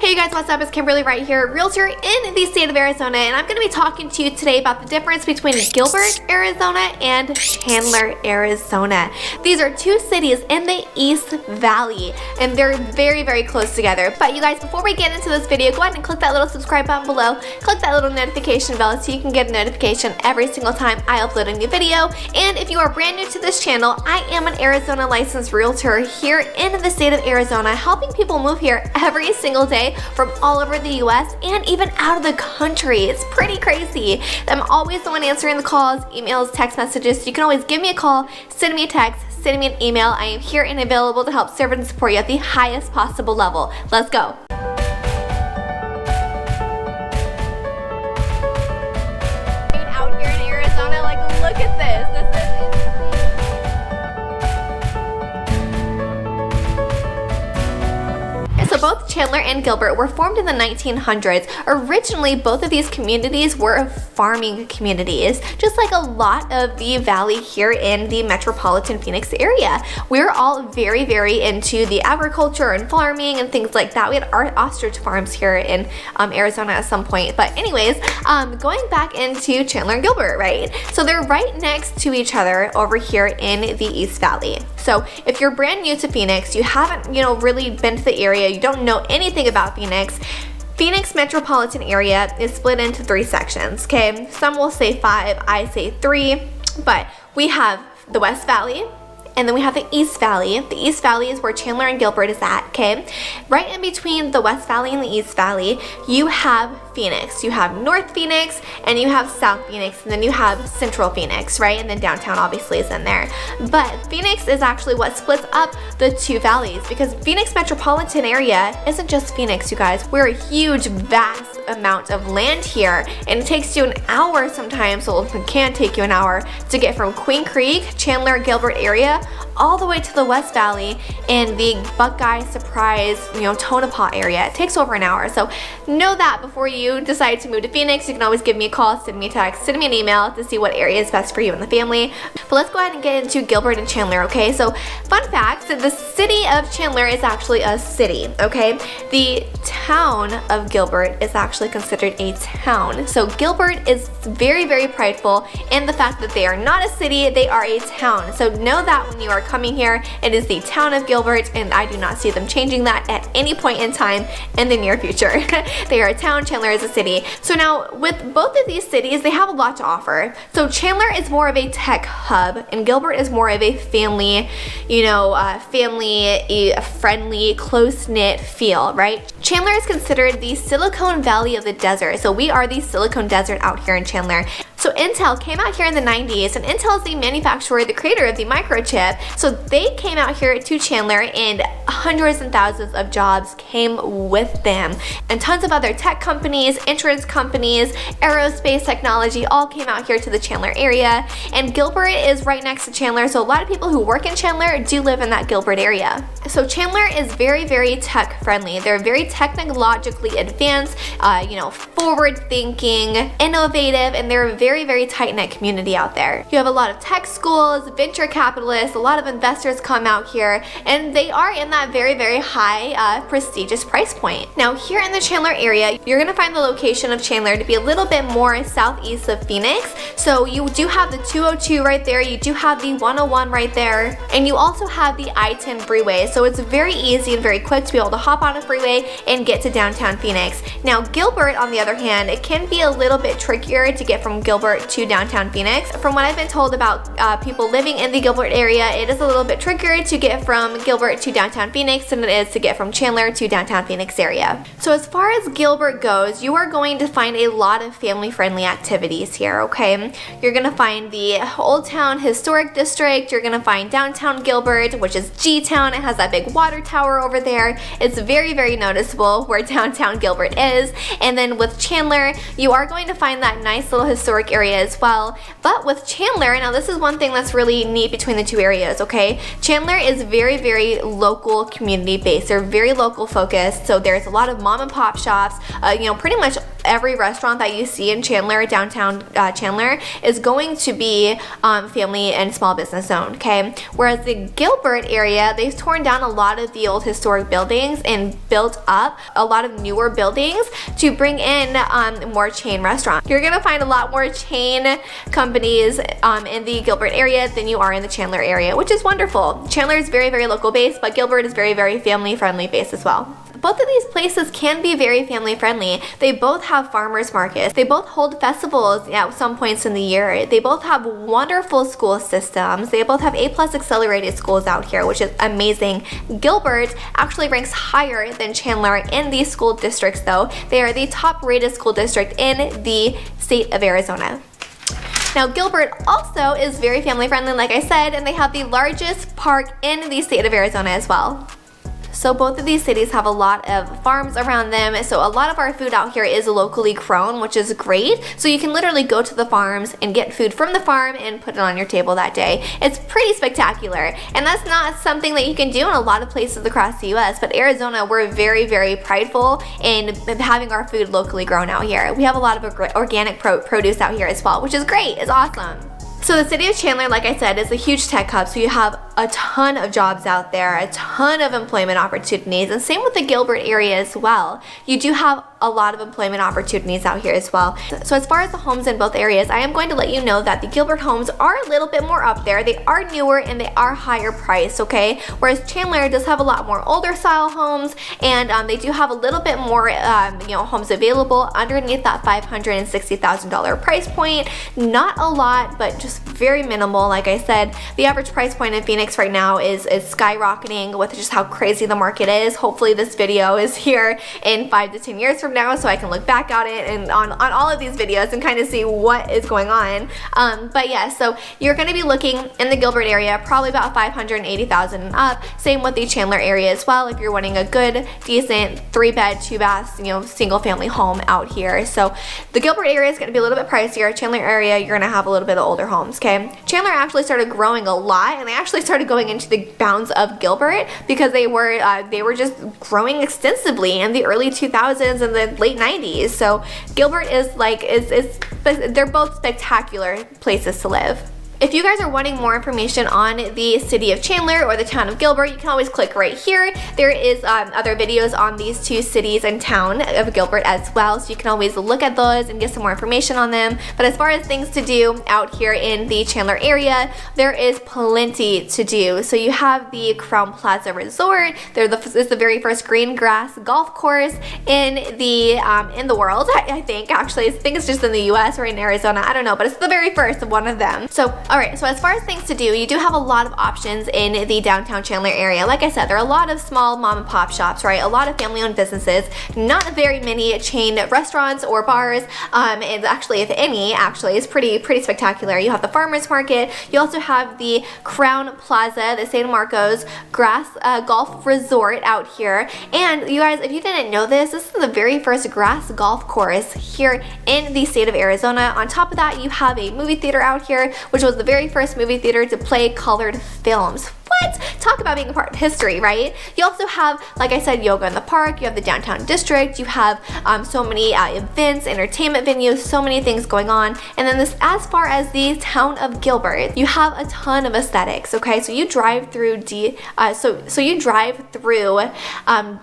Hey guys, what's up? It's Kimberly Wright here, realtor in the state of Arizona, and I'm going to be talking to you today about the difference between Gilbert, Arizona and Chandler, Arizona. These are two cities in the East Valley, and they're very, very close together. But you guys, before we get into this video, go ahead and click that little subscribe button below, click that little notification bell so you can get a notification every single time I upload a new video. And if you are brand new to this channel, I am an Arizona licensed realtor here in the state of Arizona, helping people move here every single day from all over the US and even out of the country. It's pretty crazy. I'm always the one answering the calls, emails, text messages. You can always give me a call, send me a text, send me an email. I am here and available to help serve and support you at the highest possible level. Let's go. Out here in Arizona, like, look at this. This is So both Chandler and Gilbert were formed in the 1900s. Originally, both of these communities were farming communities, just like a lot of the valley here in the metropolitan Phoenix area. We're all very, very into the agriculture and farming and things like that. We had our ostrich farms here in Arizona at some point. But anyways, going back into Chandler and Gilbert, right? So they're right next to each other over here in the East Valley. So if you're brand new to Phoenix, you haven't, really been to the area, you don't know anything about Phoenix metropolitan area is split into 3 sections, okay? Some will say 5, I say 3, but we have the West Valley, and then we have the East Valley. The East Valley is where Chandler and Gilbert is at, okay? Right in between the West Valley and the East Valley, you have Phoenix. You have North Phoenix, and you have South Phoenix, and then you have Central Phoenix, right? And then downtown obviously is in there. But Phoenix is actually what splits up the 2 valleys, because Phoenix metropolitan area isn't just Phoenix, you guys. We're a huge, vast amount of land here, and it takes you an hour sometimes, well, it can take you an hour to get from Queen Creek, Chandler, Gilbert area, all the way to the West Valley in the Buckeye, Surprise, Tonopah area. It takes over an hour. So know that before you decide to move to Phoenix. You can always give me a call, send me a text, send me an email to see what area is best for you and the family. But let's go ahead and get into Gilbert and Chandler, okay? So fun fact, the city of Chandler is actually a city, okay? The town of Gilbert is actually considered a town. So Gilbert is very, very prideful in the fact that they are not a city, they are a town. So know that when you are coming here, it is the town of Gilbert, and I do not see them changing that at any point in time in the near future. They are a town, Chandler is a city. So now with both of these cities, they have a lot to offer. So Chandler is more of a tech hub, and Gilbert is more of a family, family friendly, close-knit feel, right? Chandler is considered the Silicon Valley of the desert. So we are the Silicon Desert out here in Chandler. So Intel came out here in the 90s, and Intel is the manufacturer, the creator of the microchip. So they came out here to Chandler, and hundreds and thousands of jobs came with them. And tons of other tech companies, insurance companies, aerospace technology all came out here to the Chandler area. And Gilbert is right next to Chandler, so a lot of people who work in Chandler do live in that Gilbert area. So Chandler is very, very tech friendly. They're very technologically advanced, forward thinking, innovative, and they're a very, very tight-knit community out there. You have a lot of tech schools, venture capitalists, a lot of investors come out here, and they are in that very, very high prestigious price point. Now here in the Chandler area, you're gonna find the location of Chandler to be a little bit more southeast of Phoenix. So you do have the 202 right there, you do have the 101 right there, and you also have the I-10 freeway. So it's very easy and very quick to be able to hop on a freeway and get to downtown Phoenix. Now Gilbert, on the other hand, it can be a little bit trickier to get from Gilbert to downtown Phoenix. From what I've been told about people living in the Gilbert area, it is a little bit trickier to get from Gilbert to downtown Phoenix than it is to get from Chandler to downtown Phoenix area. So as far as Gilbert goes, you are going to find a lot of family-friendly activities here, okay? You're gonna find the Old Town Historic District, you're gonna find downtown Gilbert, which is G-Town. It has that big water tower over there. It's very, very noticeable where downtown Gilbert is. And then with Chandler, you are going to find that nice little historic area as well. But with Chandler, now this is one thing that's really neat between the 2 areas, okay? Chandler is very, very local community based. They're very local focused. So there's a lot of mom and pop shops, pretty much every restaurant that you see in Chandler, downtown Chandler, is going to be family and small business owned, okay? Whereas the Gilbert area, they've torn down a lot of the old historic buildings and built up a lot of newer buildings to bring in more chain restaurants. You're gonna find a lot more chain companies in the Gilbert area than you are in the Chandler area, which is wonderful. Chandler is very, very local based, but Gilbert is very, very family friendly based as well. Both of these places can be very family friendly. They both have farmers markets. They both hold festivals at some points in the year. They both have wonderful school systems. They both have A+ accelerated schools out here, which is amazing. Gilbert actually ranks higher than Chandler in these school districts though. They are the top rated school district in the state of Arizona. Now, Gilbert also is very family friendly, like I said, and they have the largest park in the state of Arizona as well. So both of these cities have a lot of farms around them, so a lot of our food out here is locally grown, which is great. So you can literally go to the farms and get food from the farm and put it on your table that day. It's pretty spectacular, and that's not something that you can do in a lot of places across the US, but Arizona, we're very, very prideful in having our food locally grown out here. We have a lot of organic produce out here as well, which is great. It's awesome. So the city of Chandler, like I said, is a huge tech hub, so you have a ton of jobs out there, a ton of employment opportunities, and same with the Gilbert area as well. You do have a lot of employment opportunities out here as well. So as far as the homes in both areas, I am going to let you know that the Gilbert homes are a little bit more up there. They are newer and they are higher priced, okay? Whereas Chandler does have a lot more older style homes, and they do have a little bit more homes available underneath that $560,000 price point. Not a lot, but just very minimal. Like I said, the average price point in Phoenix right now is skyrocketing with just how crazy the market is. Hopefully this video is here in 5 to 10 years from now so I can look back at it and on all of these videos and kind of see what is going on. But yeah, so you're going to be looking in the Gilbert area probably about $580,000 and up. Same with the Chandler area as well if you're wanting a good, decent 3-bed, 2-bath, single family home out here. So the Gilbert area is going to be a little bit pricier. Chandler area, you're going to have a little bit of older homes, okay? Chandler actually started growing a lot, and they actually started going into the bounds of Gilbert because they were just growing extensively in the early 2000s and the late 90s. So Gilbert is they're both spectacular places to live. If you guys are wanting more information on the city of Chandler or the town of Gilbert, you can always click right here. There is other videos on these two cities and town of Gilbert as well, so you can always look at those and get some more information on them. But as far as things to do out here in the Chandler area, there is plenty to do. So you have the Crown Plaza Resort. It's the very first green grass golf course in the world. I think it's just in the US or in Arizona. I don't know, but it's the very first of one of them. So alright, so as far as things to do, you do have a lot of options in the downtown Chandler area. Like I said, there are a lot of small mom and pop shops, right? A lot of family-owned businesses, not very many chain restaurants or bars, and actually, if any, it's pretty spectacular. You have the farmers market. You also have the Crown Plaza, the San Marcos grass golf resort out here. And you guys, if you didn't know this is the very first grass golf course here in the state of Arizona. On top of that, you have a movie theater out here, which was the very first movie theater to play colored films. What? Talk about being a part of history, right? You also have, like I said, yoga in the park. You have the downtown district. You have so many events, entertainment venues, so many things going on. And then as far as the town of Gilbert, you have a ton of aesthetics. Okay, so you drive through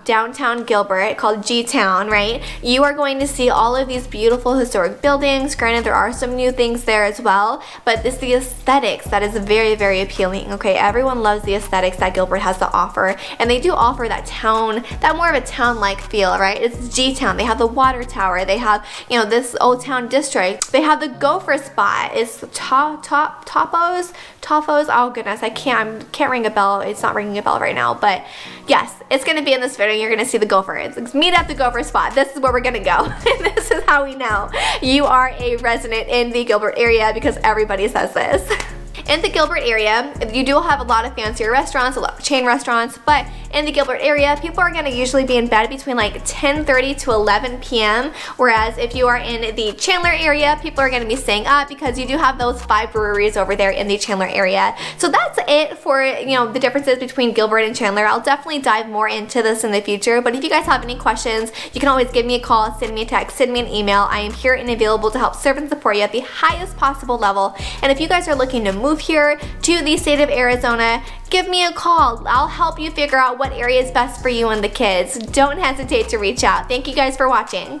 downtown Gilbert, called G-Town, right? You are going to see all of these beautiful historic buildings. Granted, there are some new things there as well, but it's the aesthetics that is very, very appealing. Okay, everyone loves the aesthetics that Gilbert has to offer, and they do offer that more of a town-like feel, right? It's G-Town. They have the water tower. They have, this old town district. They have the gopher spot. It's Topos. Oh goodness, I can't ring a bell. It's not ringing a bell right now, but yes, it's gonna be in this video. You're gonna see the gopher. It's meet at the gopher spot. This is where we're gonna go. And this is how we know you are a resident in the Gilbert area, because everybody says this. In the Gilbert area, you do have a lot of fancier restaurants, a lot of chain restaurants, but in the Gilbert area, people are going to usually be in bed between like 10:30 to 11 p.m. Whereas if you are in the Chandler area, people are going to be staying up because you do have those 5 breweries over there in the Chandler area. So that's it for, you know, the differences between Gilbert and Chandler. I'll definitely dive more into this in the future, but if you guys have any questions, you can always give me a call, send me a text, send me an email. I am here and available to help serve and support you at the highest possible level. And if you guys are looking to move here to the state of Arizona, give me a call. I'll help you figure out what area is best for you and the kids. Don't hesitate to reach out. Thank you guys for watching.